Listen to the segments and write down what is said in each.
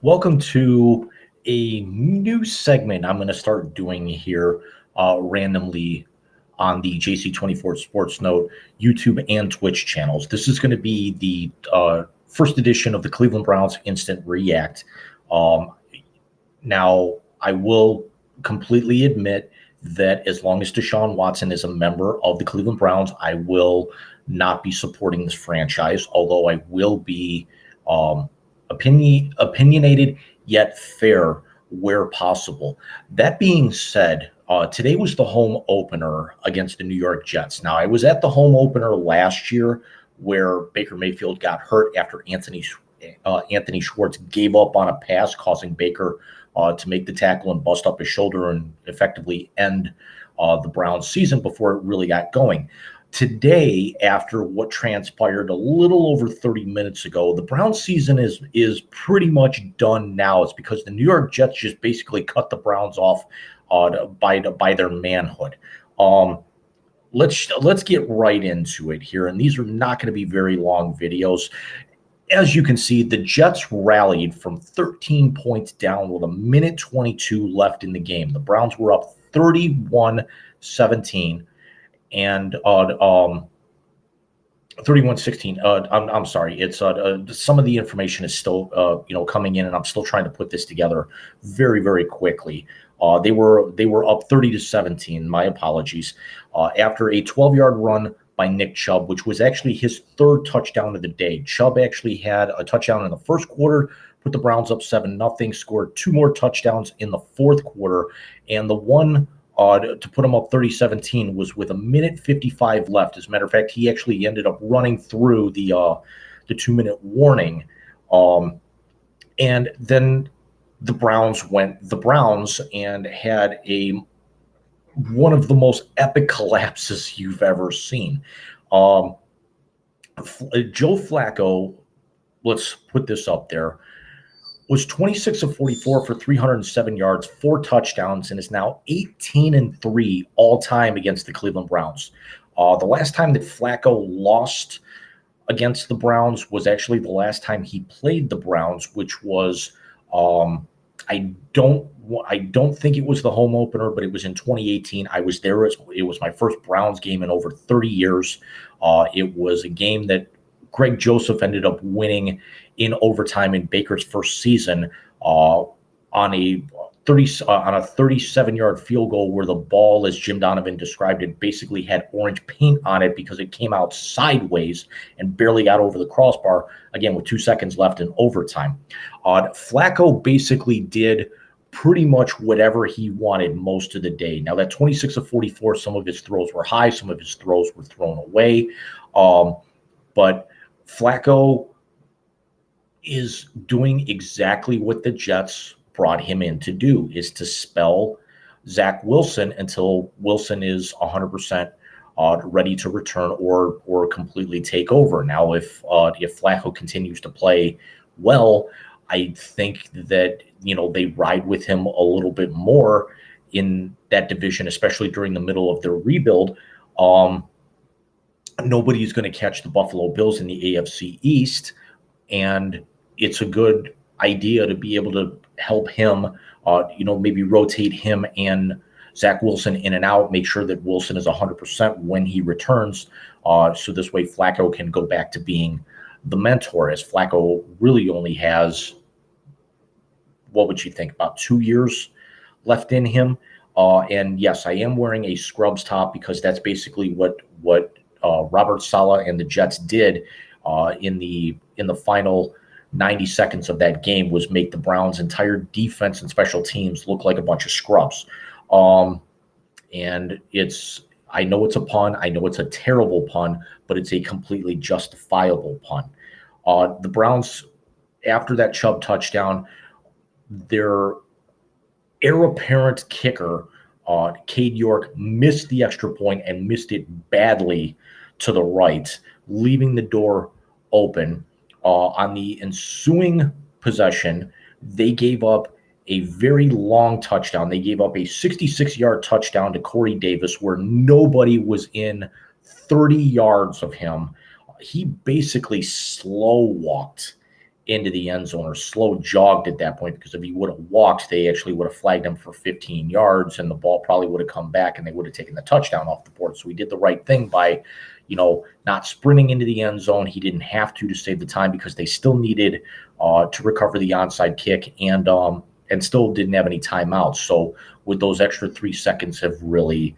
Welcome to a new segment I'm going to start doing here randomly on the JC24 Sports Note YouTube and Twitch channels. This is going to be the first edition of the Cleveland Browns Instant React. Um, Now, I will completely admit that as long as Deshaun Watson is a member of the Cleveland Browns, I will not be supporting this franchise, although I will be um, opinionated yet fair where possible. That being said, today was the home opener against the New York Jets. Now, I was at the home opener last year where Baker Mayfield got hurt after Anthony Schwartz gave up on a pass, causing Baker to make the tackle and bust up his shoulder and effectively end the Browns season before it really got going. Today, after what transpired a little over 30 minutes ago, the Browns season is pretty much done now. It's because the New York Jets just basically cut the Browns off by their manhood. Let's get right into it here, and these are not going to be very long videos. As you can see, the Jets rallied from 13 points down with a minute 22 left in the game. The Browns were up 31-17 and 31-16. I'm sorry. It's some of the information is still coming in, and I'm still trying to put this together very, very quickly. They were up 30-17. My apologies. After a 12-yard run by Nick Chubb, which was actually his third touchdown of the day. Chubb actually had a touchdown in the first quarter, put the Browns up 7-0, scored two more touchdowns in the fourth quarter, and the one to put him up 30-17 was with a minute 55 left. As a matter of fact, he actually ended up running through the 2-minute warning, and then the Browns and had one of the most epic collapses you've ever seen. Joe Flacco, let's put this up there, was 26 of 44 for 307 yards, 4 touchdowns, and is now 18-3 all time against the Cleveland Browns. The last time that Flacco lost against the Browns was actually the last time he played the Browns, which was I don't think it was the home opener, but it was in 2018. I was there. It was my first Browns game in over 30 years. It was a game that Greg Joseph ended up winning in overtime in Baker's first season on a 37-yard field goal where the ball, as Jim Donovan described it, basically had orange paint on it because it came out sideways and barely got over the crossbar, again, with 2 seconds left in overtime. Flacco basically did pretty much whatever he wanted most of the day. Now, that 26 of 44, some of his throws were high, some of his throws were thrown away. But Flacco is doing exactly what the Jets brought him in to do, is to spell Zach Wilson until Wilson is 100% ready to return or completely take over. Now, if Flacco continues to play well, I think that they ride with him a little bit more in that division, especially during the middle of their rebuild. Nobody's going to catch the Buffalo Bills in the AFC East, and it's a good idea to be able to help him, maybe rotate him and Zach Wilson in and out, make sure that Wilson is 100% when he returns. So this way Flacco can go back to being the mentor, as Flacco really only has, what would you think, about 2 years left in him. And yes, I am wearing a scrubs top because that's basically what Robert Saleh and the Jets did in the final 90 seconds of that game, was make the Browns' entire defense and special teams look like a bunch of scrubs. And I know it's a pun. I know it's a terrible pun, but it's a completely justifiable pun. The Browns, after that Chubb touchdown, their heir apparent kicker, Cade York, missed the extra point and missed it badly to the right, leaving the door open. On the ensuing possession, they gave up a very long touchdown. They gave up a 66-yard touchdown to Corey Davis where nobody was in 30 yards of him. He basically slow walked into the end zone or slow jogged at that point, because if he would have walked, they actually would have flagged him for 15 yards and the ball probably would have come back and they would have taken the touchdown off the board. So he did the right thing by, not sprinting into the end zone. He didn't have to save the time because they still needed to recover the onside kick and still didn't have any timeouts. So would those extra 3 seconds have really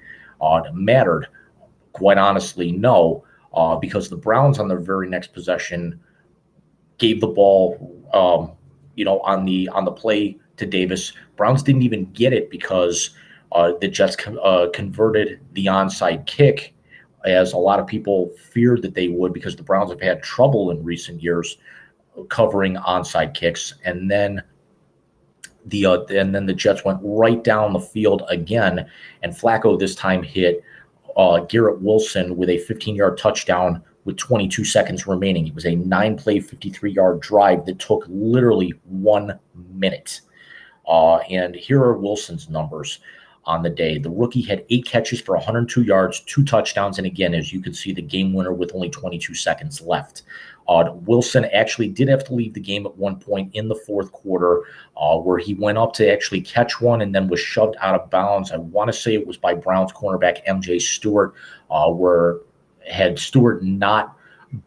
mattered? Quite honestly, no, because the Browns on their very next possession gave the ball, on the play to Davis. Browns didn't even get it because the Jets converted the onside kick, as a lot of people feared that they would, because the Browns have had trouble in recent years covering onside kicks. And then the Jets went right down the field again, and Flacco this time hit Garrett Wilson with a 15-yard touchdown with 22 seconds remaining. It was a 9-play, 53-yard drive that took literally 1 minute. And here are Wilson's numbers on the day. The rookie had 8 catches for 102 yards, 2 touchdowns, and again, as you can see, the game winner with only 22 seconds left. Wilson actually did have to leave the game at one point in the fourth quarter, where he went up to actually catch one and then was shoved out of bounds. I want to say it was by Browns cornerback M.J. Stewart, where had Stewart not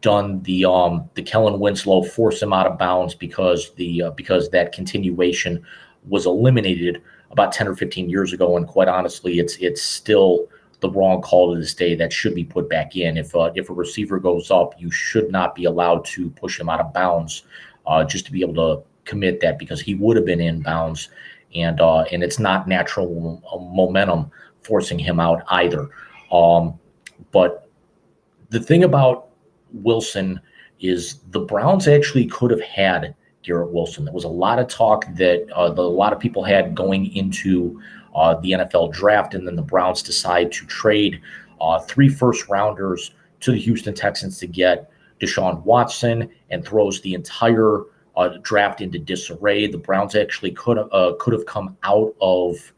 done the Kellen Winslow force him out of bounds, because that continuation was eliminated about 10 or 15 years ago, and quite honestly, it's still the wrong call to this day. That should be put back in. If a receiver goes up, you should not be allowed to push him out of bounds just to be able to commit that, because he would have been in bounds, and it's not natural momentum forcing him out either. But the thing about Wilson is the Browns actually could have had Garrett Wilson. There was a lot of talk that a lot of people had going into the NFL draft, and then the Browns decide to trade 3 first-rounders to the Houston Texans to get Deshaun Watson, and throws the entire draft into disarray. The Browns actually could have come out of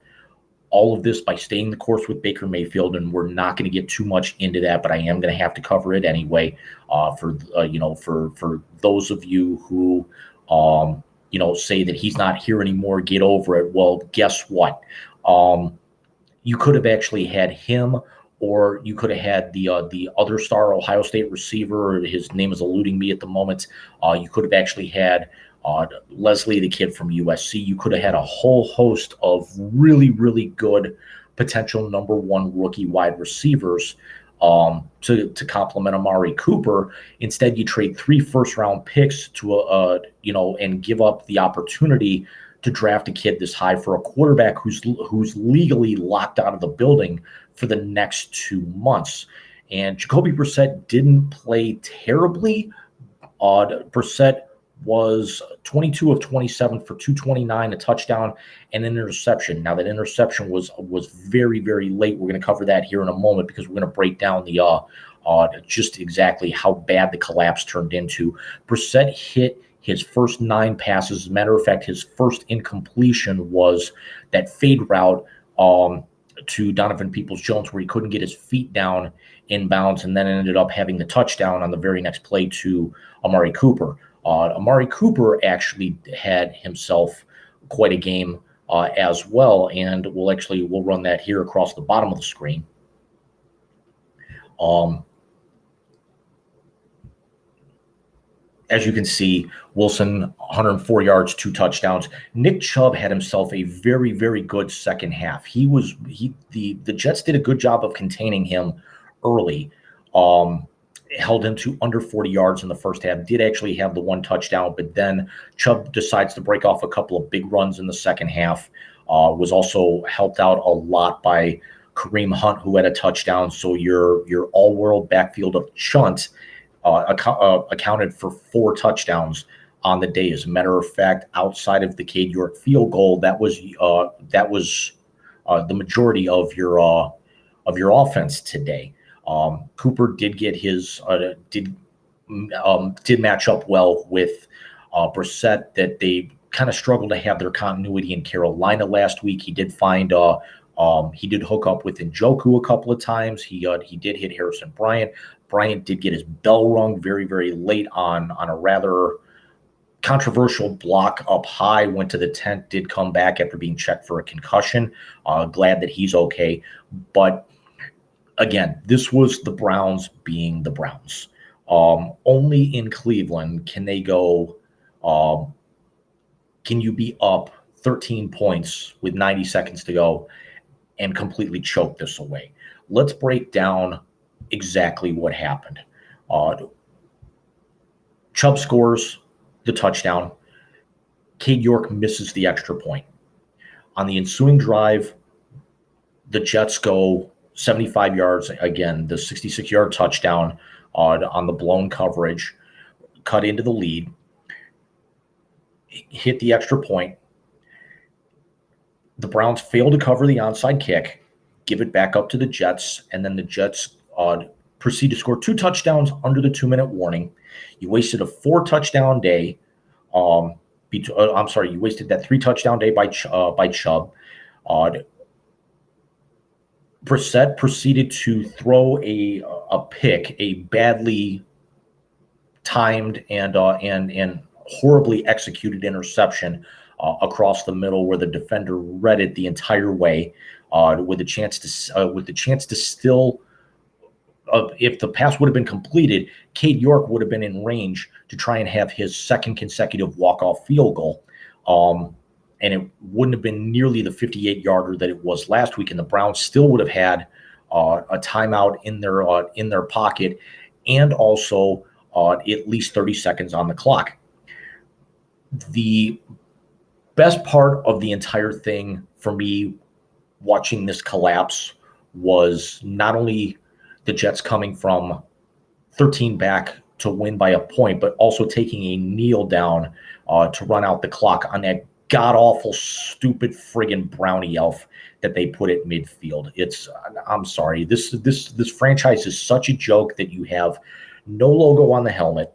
all of this by staying the course with Baker Mayfield, and we're not going to get too much into that, but I am going to have to cover it anyway. For those of you who say that he's not here anymore, get over it. Well, guess what? You could have actually had him, or you could have had the other star Ohio State receiver. His name is eluding me at the moment. You could have actually had Leslie, the kid from USC. You could have had a whole host of really, really good potential number 1 rookie wide receivers to complement Amari Cooper. Instead, you trade 3 first-round picks to and give up the opportunity to draft a kid this high for a quarterback who's legally locked out of the building for the next 2 months. And Jacoby Brissett didn't play terribly. Brissett was 22 of 27 for 229, a touchdown, and an interception. Now, that interception was very, very late. We're going to cover that here in a moment, because we're going to break down the just exactly how bad the collapse turned into. Brissett hit his first 9 passes. As a matter of fact, his first incompletion was that fade route to Donovan Peoples-Jones, where he couldn't get his feet down in bounds, and then ended up having the touchdown on the very next play to Amari Cooper. Amari Cooper actually had himself quite a game as well, and we'll run that here across the bottom of the screen. As you can see, Wilson, 104 yards, 2 touchdowns. Nick Chubb had himself a very, very good second half. The Jets did a good job of containing him early. Held him to under 40 yards in the first half, did actually have the 1 touchdown, but then Chubb decides to break off a couple of big runs in the second half. Was also helped out a lot by Kareem Hunt, who had a touchdown. So your all-world backfield of Chunt accounted for 4 touchdowns on the day. As a matter of fact, outside of the Cade York field goal, that was the majority of your offense today. Cooper did get his did match up well with Brissett. That they kind of struggled to have their continuity in Carolina last week. He did find he did hook up with Njoku a couple of times. He did hit Harrison Bryant. Bryant did get his bell rung very, very late on a rather controversial block up high, went to the tent, did come back after being checked for a concussion. Glad that he's okay. But again, this was the Browns being the Browns. Only in Cleveland can they go, can you be up 13 points with 90 seconds to go and completely choke this away? Let's break down exactly what happened. Chubb scores the touchdown. Cade York misses the extra point. On the ensuing drive, the Jets go 75 yards. Again, the 66-yard touchdown on the blown coverage, cut into the lead, hit the extra point. The Browns fail to cover the onside kick, give it back up to the Jets, and then the Jets proceed to score 2 touchdowns under the 2-minute warning. You wasted a 4-touchdown day. You wasted that 3-touchdown day by Chubb. Brissett proceeded to throw a pick, a badly timed and horribly executed interception across the middle, where the defender read it the entire way, with the chance to still. If the pass would have been completed, Cade York would have been in range to try and have his second consecutive walk-off field goal. And it wouldn't have been nearly the 58-yarder that it was last week, and the Browns still would have had a timeout in their pocket, and also at least 30 seconds on the clock. The best part of the entire thing for me watching this collapse was not only the Jets coming from 13 back to win by a point, but also taking a kneel down to run out the clock on that god-awful, stupid friggin' brownie elf that they put at midfield. I'm sorry. This franchise is such a joke that you have no logo on the helmet.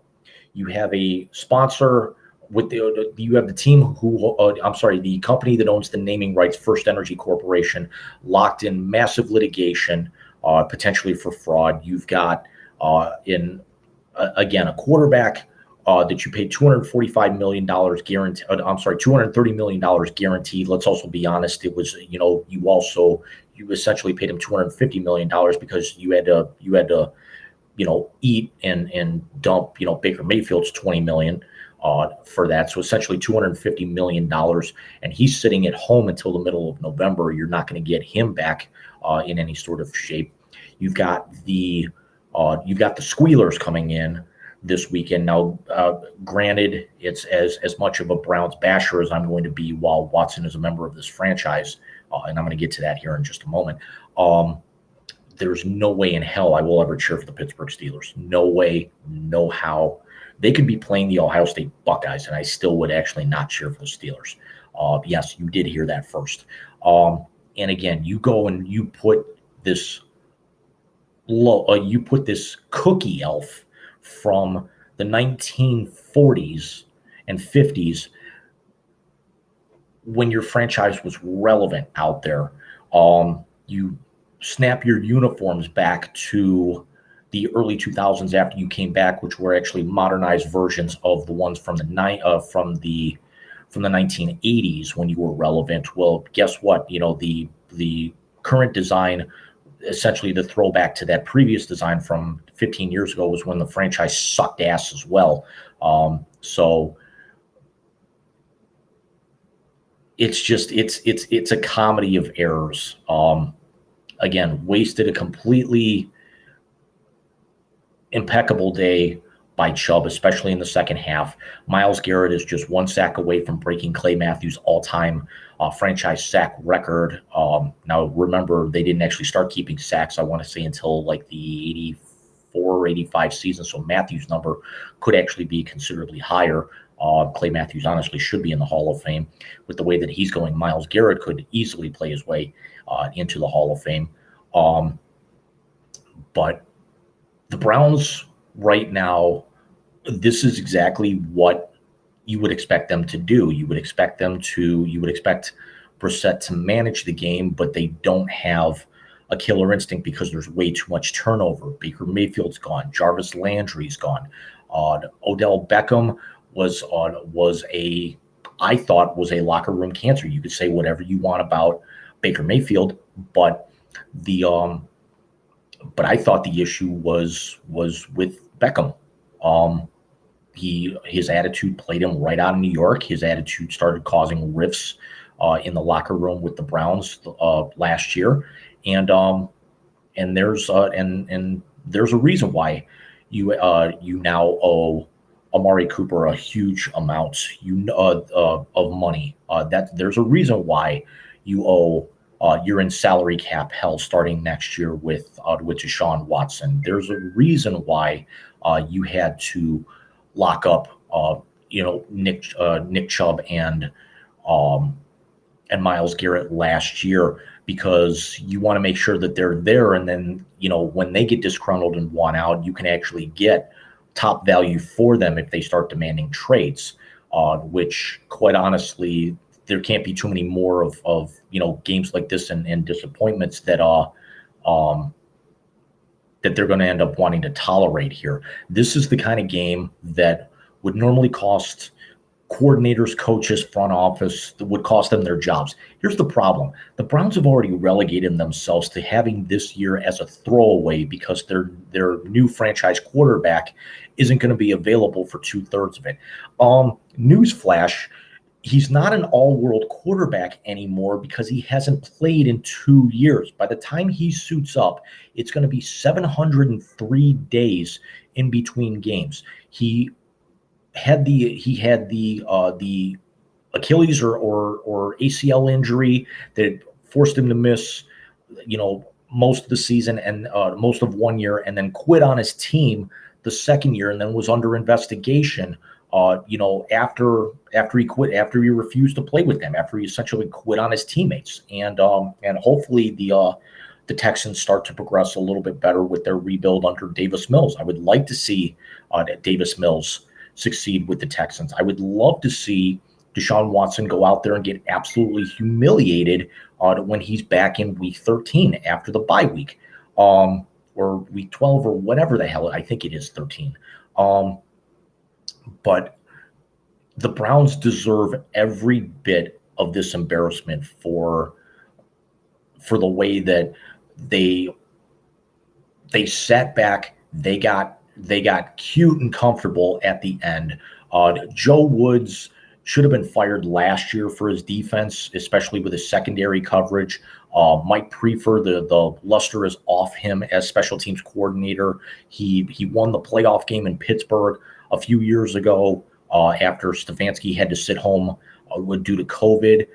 You have a sponsor you have the team the company that owns the naming rights, First Energy Corporation, locked in massive litigation, potentially for fraud. You've got a quarterback that you paid $245 million guaranteed. $230 million guaranteed. Let's also be honest. It was, you essentially paid him $250 million because you had to eat and dump, Baker Mayfield's $20 million for that. So essentially $250 million, and he's sitting at home until the middle of November. You're not going to get him back in any sort of shape. You've got the Squealers coming in this weekend. Now, granted, it's as much of a Browns basher as I'm going to be while Watson is a member of this franchise, and I'm going to get to that here in just a moment. There's no way in hell I will ever cheer for the Pittsburgh Steelers. No way, no how. They could be playing the Ohio State Buckeyes, and I still would actually not cheer for the Steelers. Yes, you did hear that first. And again, you go and you put this cookie elf from the 1940s and 50s, when your franchise was relevant out there. You snap your uniforms back to the early 2000s after you came back, which were actually modernized versions of the ones from the 1980s when you were relevant. Well, guess what? The current design, essentially the throwback to that previous design from 15 years ago, was when the franchise sucked ass as well. So it's a comedy of errors. Again, wasted a completely impeccable day by Chubb, especially in the second half. Myles Garrett is just one sack away from breaking Clay Matthews' all-time franchise sack record. Now, remember, they didn't actually start keeping sacks, I want to say, until like the 84 or 85 season, so Matthews' number could actually be considerably higher. Clay Matthews honestly should be in the Hall of Fame. With the way that he's going, Myles Garrett could easily play his way into the Hall of Fame. But the Browns right now, this is exactly what you would expect them to do. You would expect Brissett to manage the game, but they don't have a killer instinct because there's way too much turnover. Baker Mayfield's gone. Jarvis Landry's gone. Odell Beckham was a I thought was a locker room cancer. You could say whatever you want about Baker Mayfield, but the but I thought the issue was with Beckham. Um, his attitude played him right out of New York. His attitude started causing rifts in the locker room with the Browns last year, and there's a reason why you now owe Amari Cooper a huge amount of money. That there's a reason why you owe you're in salary cap hell starting next year with Deshaun Watson. There's a reason why you had to lock up Nick Chubb um, and Myles Garrett last year because you want to make sure that they're there. And then, when they get disgruntled and want out, you can actually get top value for them if they start demanding trades, which quite honestly, there can't be too many more of games like this and disappointments that they're going to end up wanting to tolerate here. This is the kind of game that would normally cost coordinators, coaches, front office, that would cost them their jobs. Here's the problem. The Browns have already relegated themselves to having this year as a throwaway because their new franchise quarterback isn't going to be available for 2/3 of it. Newsflash, he's not an all-world quarterback anymore because he hasn't played in 2 years. By the time he suits up, it's going to be 703 days in between games. He had the Achilles or ACL injury that forced him to miss, most of the season and most of 1 year, and then quit on his team the second year, and then was under investigation. After he refused to play with them, after he essentially quit on his teammates, and hopefully the Texans start to progress a little bit better with their rebuild under Davis Mills. I would like to see Davis Mills succeed with the Texans. I would love to see Deshaun Watson go out there and get absolutely humiliated when he's back in week 13 after the bye week, or week 12 or whatever the hell. I think it is 13. But the Browns deserve every bit of this embarrassment for the way that they sat back, they got cute and comfortable at the end. Joe Woods should have been fired last year for his defense, especially with his secondary coverage. Mike Prefer, the luster is off him as special teams coordinator. He won the playoff game in Pittsburgh a few years ago after Stefanski had to sit home due to COVID.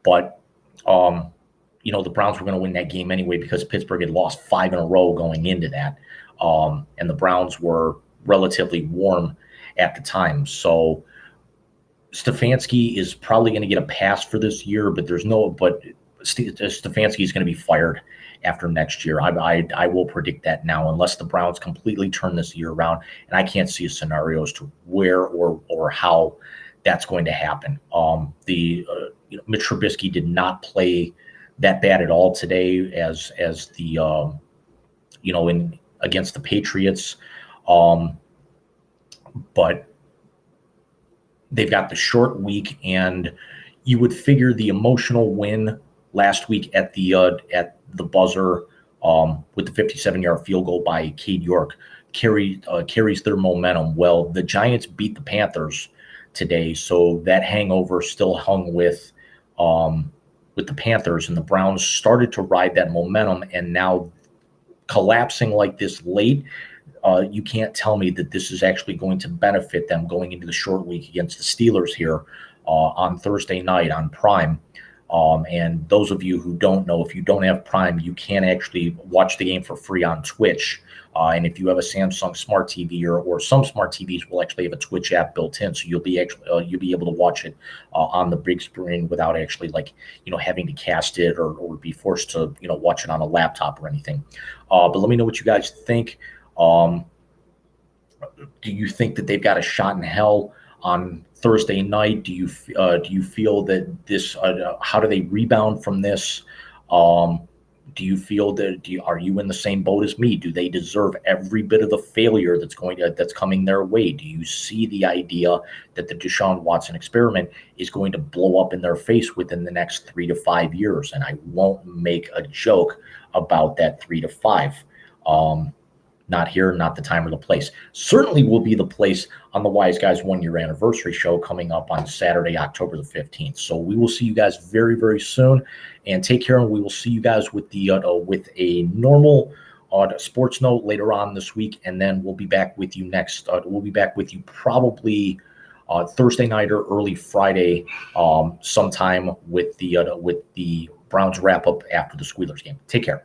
But the Browns were going to win that game anyway because Pittsburgh had lost 5 in a row going into that. And the Browns were relatively warm at the time. So Stefanski is probably going to get a pass for this year, but Stefanski is going to be fired after next year. I will predict that now, unless the Browns completely turn this year around, and I can't see a scenario as to where or how that's going to happen. Mitch Trubisky did not play that bad at all today as the against the Patriots, but they've got the short week, and you would figure the emotional win last week at the buzzer with the 57-yard field goal by Cade York carries their momentum. Well, the Giants beat the Panthers today, so that hangover still hung with the Panthers, and the Browns started to ride that momentum, and now collapsing like this late, you can't tell me that this is actually going to benefit them going into the short week against the Steelers here on Thursday night on Prime. And those of you who don't know, if you don't have Prime, you can actually watch the game for free on Twitch. And if you have a Samsung Smart TV or some Smart TVs will actually have a Twitch app built in, so you'll be able to watch it on the big screen without actually having to cast it or be forced to watch it on a laptop or anything. But let me know what you guys think. Do you think that they've got a shot in hell on Thursday night? Do you feel that this? How do they rebound from this? Do you feel that are you in the same boat as me? Do they deserve every bit of the failure that's coming their way? Do you see the idea that the Deshaun Watson experiment is going to blow up in their face within the next 3 to 5 years? And I won't make a joke about that 3 to 5. Not here, not the time or the place. Certainly will be the place on the Wise Guys 1 year anniversary show coming up on Saturday, October the 15th. So we will see you guys very, very soon, and take care. And we will see you guys with with a normal sports note later on this week, and then we'll be back with you next. We'll be back with you probably Thursday night or early Friday, sometime with the Browns wrap up after the Squealers game. Take care.